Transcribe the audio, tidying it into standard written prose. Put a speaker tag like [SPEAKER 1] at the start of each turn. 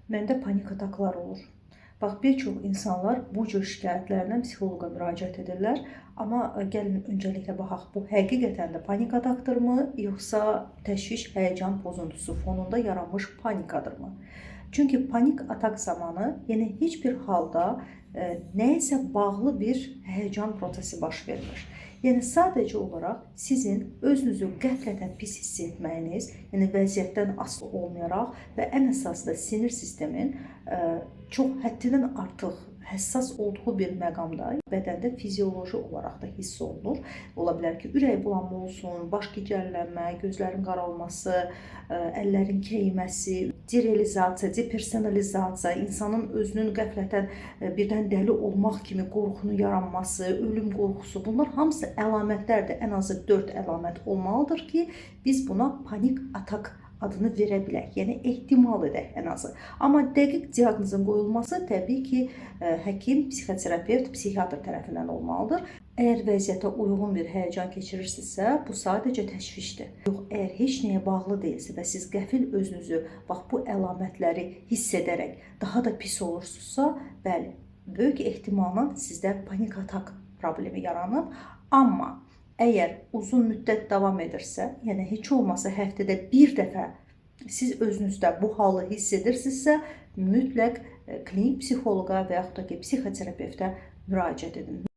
[SPEAKER 1] Məndə panik ataklar olur. Bax, bir çox insanlar bu cür şikayətlərlə psixoloqa müraciət edirlər. Amma gəlin öncəliklə baxaq, bu həqiqətən də panik ataktırmı, yoxsa təşviş, həyəcan pozuntusu fonunda yaranmış panikadırmı? Çünki panik atak zamanı, yəni heç bir halda nəyəsə bağlı bir həyəcan prosesi baş vermir. Yəni sadəcə olaraq sizin özünüzü qəflətən pis hiss etməyiniz, yəni vəziyyətdən asılı olmayaraq və ən əsası da sinir sistemin çox həddindən artıq həssas olduğu bir məqamda bədəndə fizioloji olaraq da hiss olunur. Ola bilər ki, ürək bulanma olsun, baş gicəllənmə, gözlərin qaralması, əllərin keyməsi, derealizasiya, depersonalizasiya, insanın özünün qəflətən birdən dəli olmaq kimi qorxunu yaranması, ölüm qorxusu, bunlar hamısı əlamətlərdir. Ən azı 4 əlamət olmalıdır ki, biz buna panik atak adını verə bilək, yəni ehtimal edək ən azı. Amma dəqiq diaqnozun qoyulması təbii ki, həkim, psixoterapevt, psixiatr tərəfindən olmalıdır. Əgər vəziyyətə uyğun bir həyəcan keçirirsinizsə, bu sadəcə təşvişdir. Yox, əgər heç nəyə bağlı deyilsə və siz qəfil özünüzü bax bu əlamətləri hiss edərək daha da pis olursunuzsa, bəli, böyük ehtimalla sizdə panik atak problemi yaranıb. Amma əgər uzun müddət davam edirsə, yəni heç olmasa həftədə bir dəfə siz özünüzdə bu halı hiss edirsinizsə, mütləq klinik psixoloqa və yaxud da ki, psixoterapevtə müraciət edin.